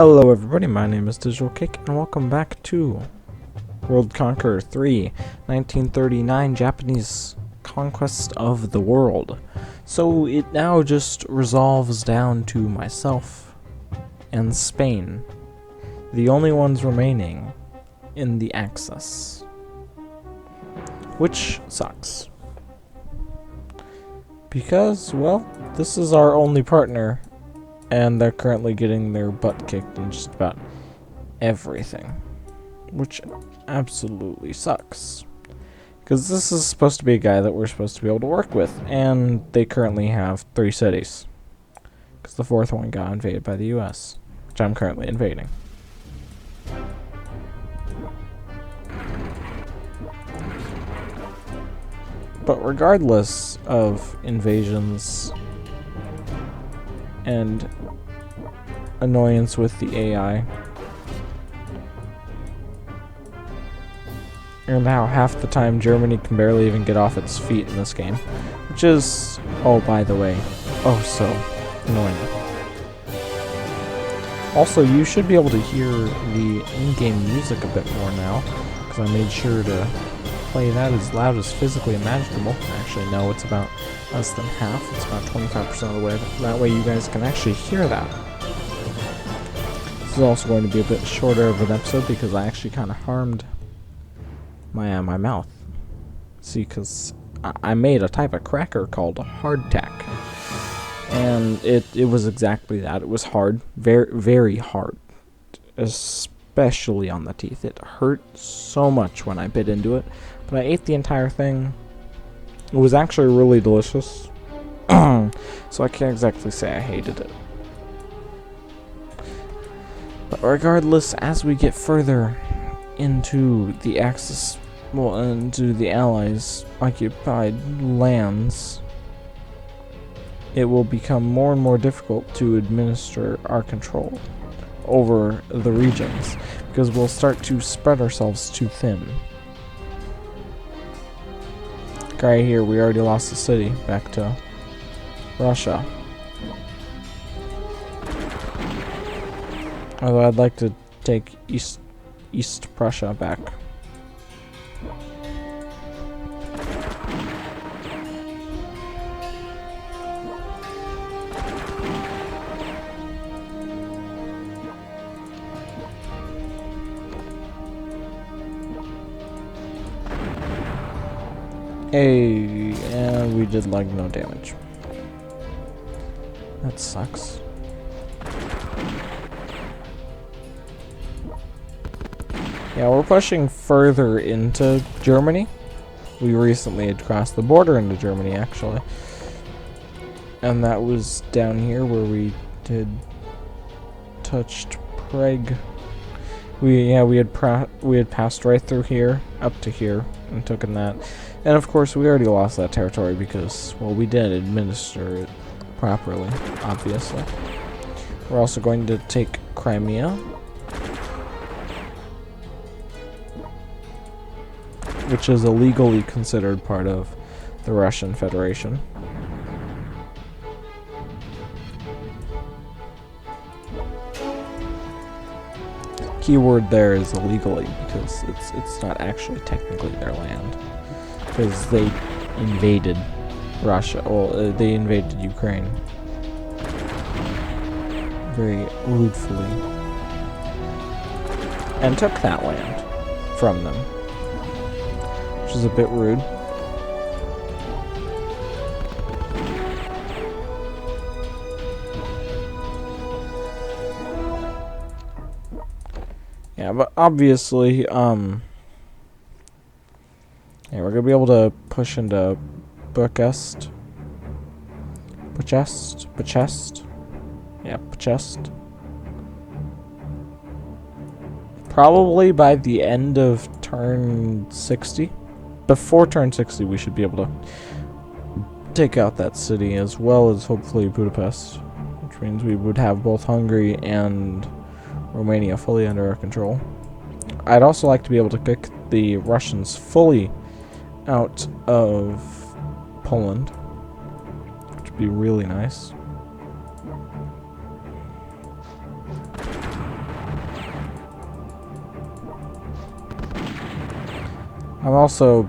Hello everybody, my name is Digital Kick, and welcome back to World Conqueror 3, 1939 Japanese Conquest of the World. So it now just resolves down to myself and Spain, the only ones remaining in the Axis. Which sucks. Because, well, this is our only partner, and they're currently getting their butt kicked in just about everything, which absolutely sucks. Because this is supposed to be a guy that we're supposed to be able to work with, and they currently have 3 cities. Because the 4th one got invaded by the US, which I'm currently invading. But regardless of invasions and annoyance with the AI, and how half the time Germany can barely even get off its feet in this game, which is, oh, by the way, oh so annoying. Also, you should be able to hear the in-game music a bit more now, because I made sure to play that as loud as physically imaginable. Actually, no, it's about less than half. It's about 25% of the way. That way you guys can actually hear that. This is also going to be a bit shorter of an episode because I actually kind of harmed my mouth. See, because I made a type of cracker called hardtack. And it was exactly that. It was hard. Very, very hard. Especially on the teeth. It hurt so much when I bit into it. But I ate the entire thing. It was actually really delicious. So I can't exactly say I hated it. But regardless, as we get further into the Axis, well, into the Allies' occupied lands, it will become more and more difficult to administer our control over the regions, because we'll start to spread ourselves too thin. Right here, we already lost the city back to Russia. Although I'd like to take East Prussia back. Hey, and we did like no damage. That sucks. Yeah, we're pushing further into Germany. We recently had crossed the border into Germany, actually. And that was down here where we touched Prague. We had passed right through here, up to here, and taken that. And of course, we already lost that territory because, well, we didn't administer it properly, obviously. We're also going to take Crimea, which is illegally considered part of the Russian Federation. Keyword there is illegally, because it's not actually technically their land. Because they invaded Russia. Well, they invaded Ukraine. Very rudely. And took that land from them. Which is a bit rude. Yeah, but obviously, yeah, we're gonna be able to push into Bucharest. Yeah, Bucharest. Probably by the end of turn 60. Before turn 60, we should be able to take out that city, as well as hopefully Budapest, which means we would have both Hungary and Romania fully under our control. I'd also like to be able to kick the Russians fully out of Poland, which would be really nice. I'm also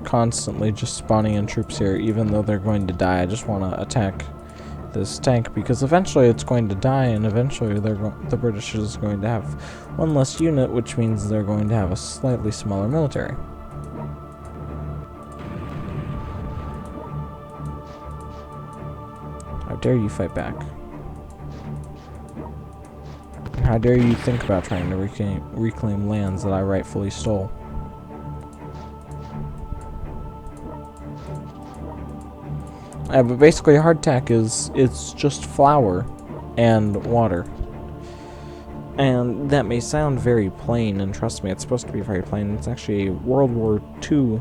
constantly just spawning in troops here, even though they're going to die. I just want to attack this tank because eventually it's going to die, and eventually the British is going to have one less unit, which means they're going to have a slightly smaller military. How dare you fight back? And how dare you think about trying to reclaim lands that I rightfully stole? Yeah, but basically hardtack it's just flour and water. And that may sound very plain, and trust me, it's supposed to be very plain. It's actually World War II,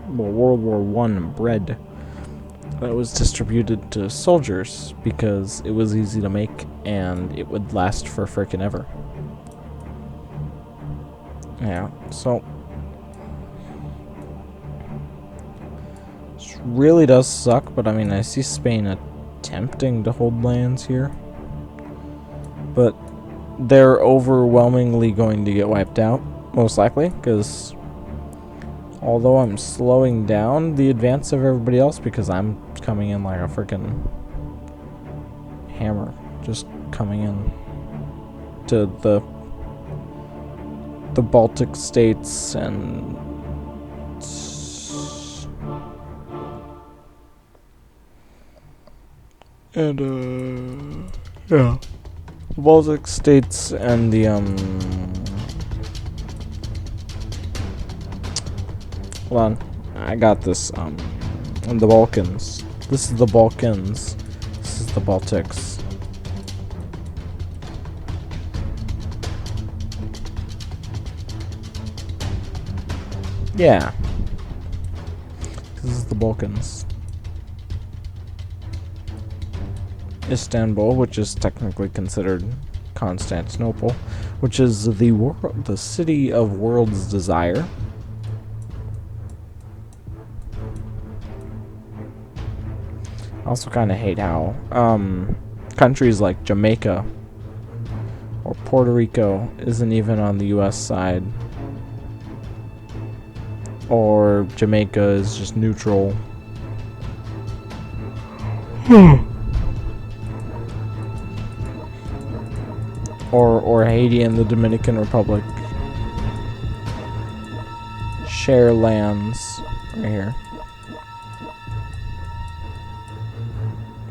well, World War I bread that was distributed to soldiers because it was easy to make and it would last for frickin' ever. Yeah, so this really does suck, but I mean, I see Spain attempting to hold lands here, but they're overwhelmingly going to get wiped out, most likely, because although I'm slowing down the advance of everybody else because I'm coming in like a freaking hammer, just coming in to the Baltic states and yeah, the Baltic states and the hold on, I got this, and the Balkans. This is the Balkans. This is the Baltics. Yeah. This is the Balkans. Istanbul, which is technically considered Constantinople, which is the city of world's desire. I also kind of hate how countries like Jamaica or Puerto Rico isn't even on the US side, or Jamaica is just neutral. or Haiti and the Dominican Republic share lands right here.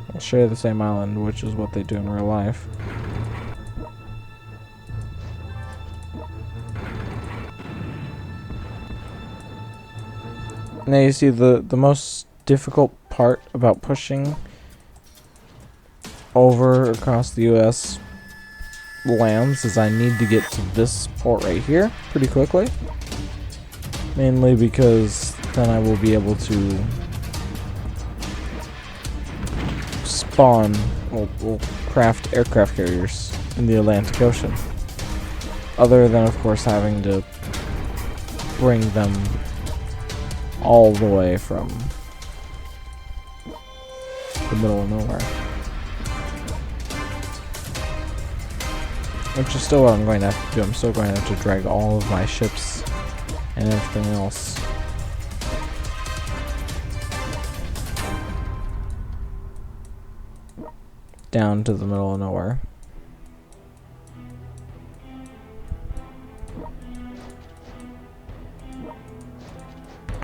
They'll share the same island, which is what they do in real life. Now you see the most difficult part about pushing over across the US lands is I need to get to this port right here pretty quickly. Mainly because then I will be able to spawn, we'll craft aircraft carriers in the Atlantic Ocean. Other than, of course, having to bring them all the way from the middle of nowhere. Which is still what I'm going to have to do. I'm still going to have to drag all of my ships and everything else down to the middle of nowhere.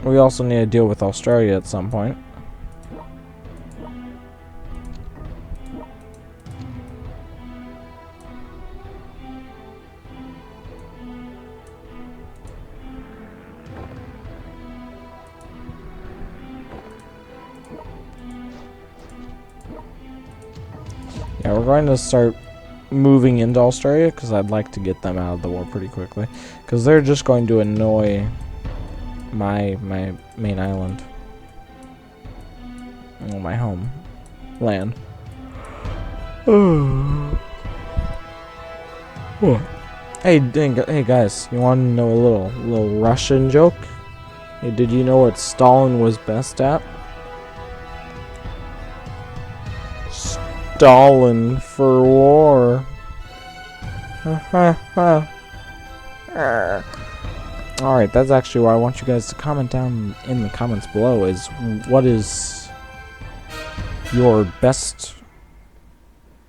We also need to deal with Australia at some point. Yeah, we're going to start moving into Australia because I'd like to get them out of the war pretty quickly, because they're just going to annoy my main island. Oh, my home land. Hey guys, you want to know a little Russian joke? Hey, did you know what Stalin was best at? Stalin for war. Alright, that's actually why I want you guys to comment down in the comments below, is what is your best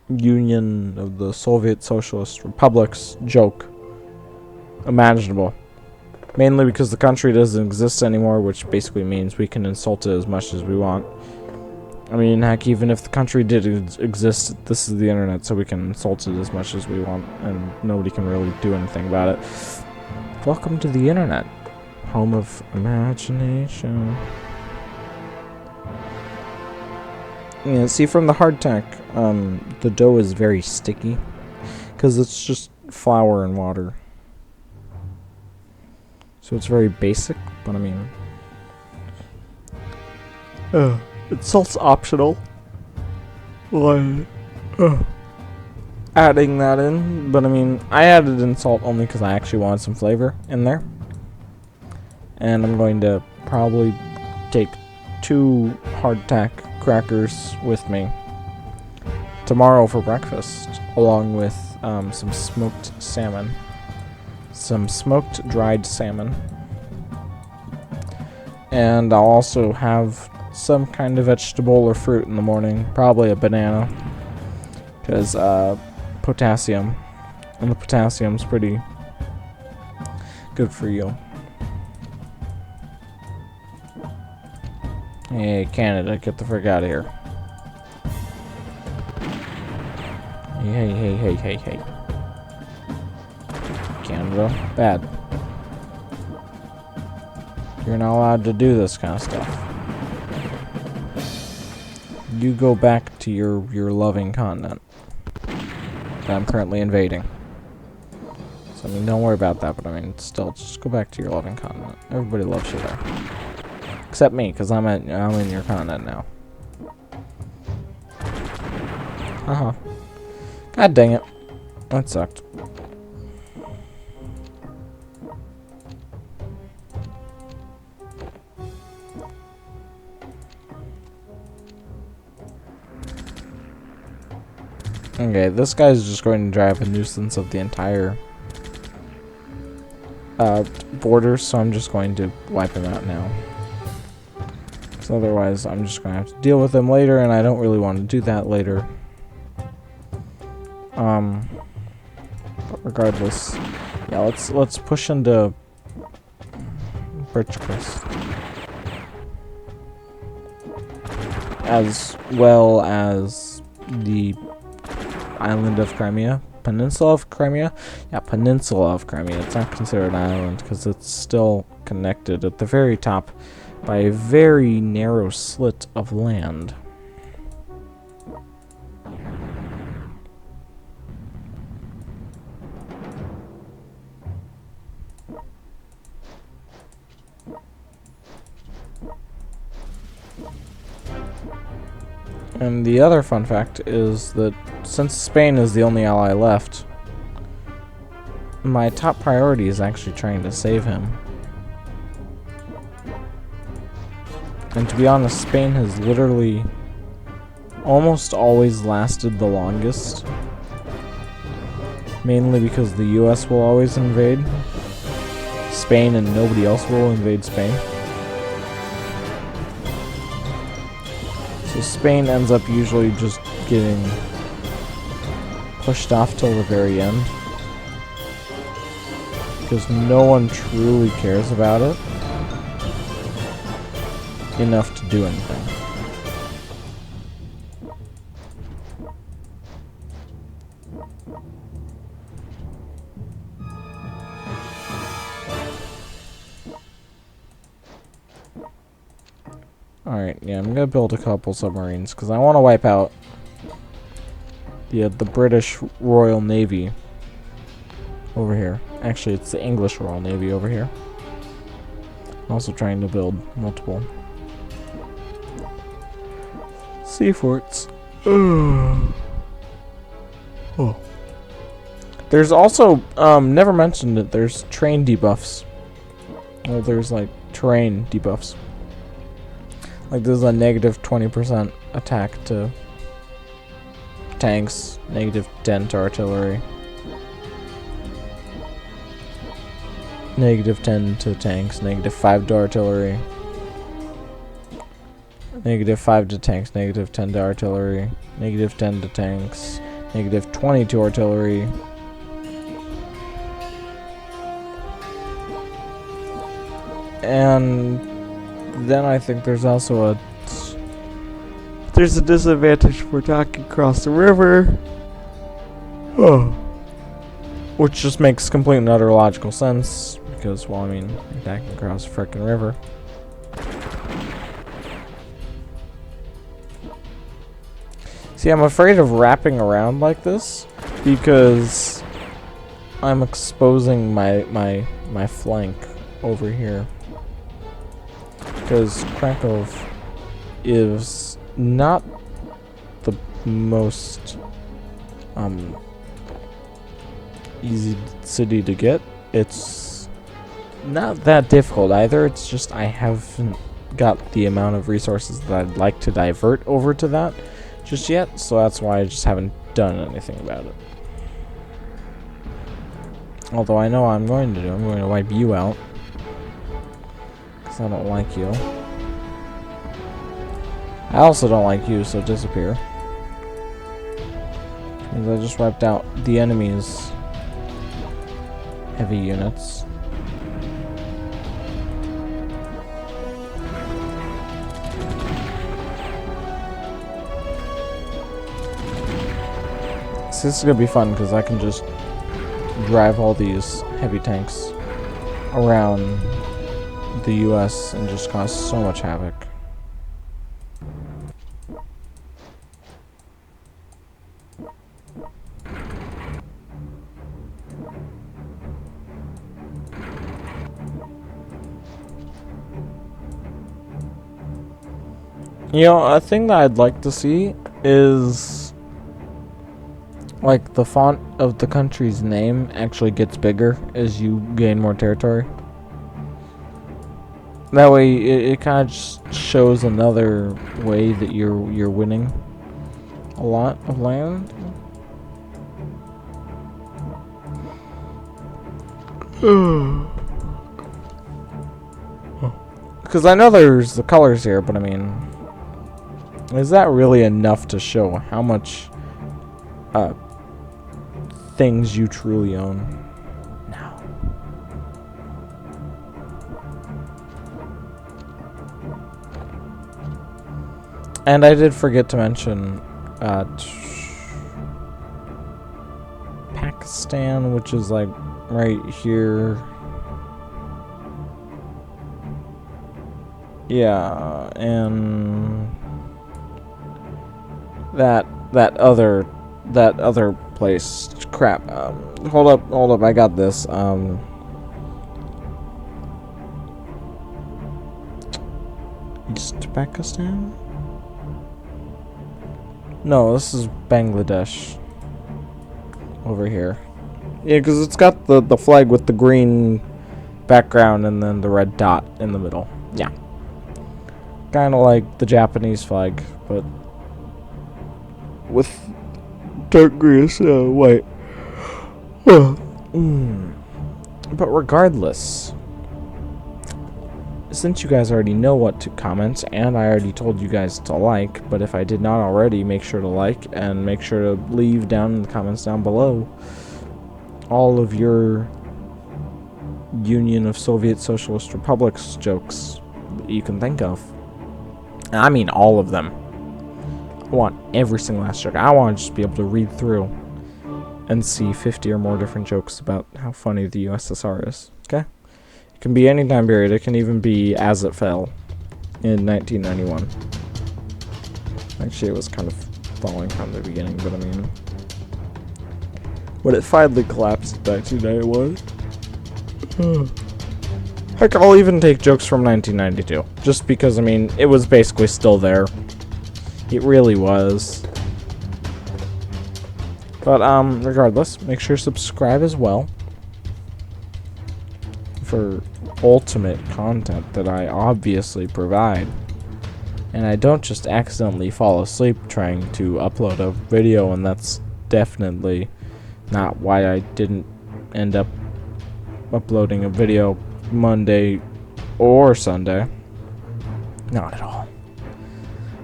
Union of the Soviet Socialist Republics joke imaginable. Mainly because the country doesn't exist anymore, which basically means we can insult it as much as we want. I mean, heck, even if the country did exist, this is the internet, so we can insult it as much as we want, and nobody can really do anything about it. Welcome to the internet, home of imagination. Yeah, see, from the hardtack, the dough is very sticky, because it's just flour and water. So it's very basic, but I mean, it's salt's optional. Adding that in, but I mean, I added in salt only because I actually wanted some flavor in there. And I'm going to probably take 2 hardtack crackers with me tomorrow for breakfast, along with some smoked salmon. Some smoked dried salmon. And I'll also have some kind of vegetable or fruit in the morning, probably a banana, because potassium, and the potassium's pretty good for you. Hey, Canada, get the frick out of here. Hey. Canada, bad. You're not allowed to do this kind of stuff. You go back to your loving continent that I'm currently invading. So, I mean, don't worry about that, but I mean, still, just go back to your loving continent. Everybody loves you there. Except me, because I'm in your continent now. God dang it. That sucked. Okay, this guy's just going to drive a nuisance of the entire border, so I'm just going to wipe him out now. So otherwise, I'm just going to have to deal with him later, and I don't really want to do that later. But regardless, yeah, let's push into Birchcrest, as well as the island of Crimea. Peninsula of Crimea? Yeah, Peninsula of Crimea. It's not considered an island because it's still connected at the very top by a very narrow slit of land. And the other fun fact is that since Spain is the only ally left, my top priority is actually trying to save him. And to be honest, Spain has literally almost always lasted the longest. Mainly because the US will always invade Spain and nobody else will invade Spain. So Spain ends up usually just getting pushed off till the very end, because no one truly cares about it enough to do anything. Alright, yeah, I'm gonna build a couple submarines, because I want to wipe out the British Royal Navy over here. Actually, it's the English Royal Navy over here. I'm also trying to build multiple sea forts. Oh. There's also, never mentioned it, there's terrain debuffs. Well, there's like terrain debuffs. Like there's a negative 20% attack to tanks, negative 10 to artillery, -10 to tanks, -5 to artillery. -5 to tanks, -10 to artillery, -10 to tanks, -20 to artillery. And then I think there's also a disadvantage for attacking across the river. Oh. Which just makes complete and utter logical sense because, well, I mean, attacking across the frickin' river. See, I'm afraid of wrapping around like this because I'm exposing my flank over here. Because Krakow is not the most easy city to get. It's not that difficult either. It's just I haven't got the amount of resources that I'd like to divert over to that just yet, so that's why I just haven't done anything about it. Although I know what I'm going to do. I'm going to wipe you out. Because I don't like you. I also don't like you, so disappear. Because I just wiped out the enemy's heavy units. So this is going to be fun because I can just drive all these heavy tanks around the US and just cause so much havoc. You know, a thing that I'd like to see is like the font of the country's name actually gets bigger as you gain more territory. That way it kind of just shows another way that you're winning a lot of land. Because I know there's the colors here, but I mean, is that really enough to show how much things you truly own? No. And I did forget to mention Pakistan, which is like right here. Yeah, and that other place. Crap. Hold up. I got this. East Pakistan? No, this is Bangladesh. Over here. Yeah, because it's got the flag with the green background and then the red dot in the middle. Yeah. Kind of like the Japanese flag, but with dark green white. But regardless, since you guys already know what to comment, and I already told you guys to like, but if I did not already, make sure to like, and make sure to leave down in the comments down below all of your Union of Soviet Socialist Republics jokes that you can think of. And I mean all of them. I want every single last joke. I want to just be able to read through and see 50 or more different jokes about how funny the USSR is. Okay? It can be any time period. It can even be as it fell in 1991. Actually, it was kind of falling from the beginning, but I mean, when it finally collapsed in 1991. Heck, I'll even take jokes from 1992. Just because, I mean, it was basically still there. It really was. But, regardless, make sure to subscribe as well for ultimate content that I obviously provide. And I don't just accidentally fall asleep trying to upload a video, and that's definitely not why I didn't end up uploading a video Monday or Sunday. Not at all.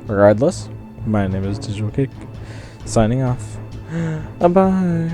Regardless, my name is Digital Cake, signing off. Bye.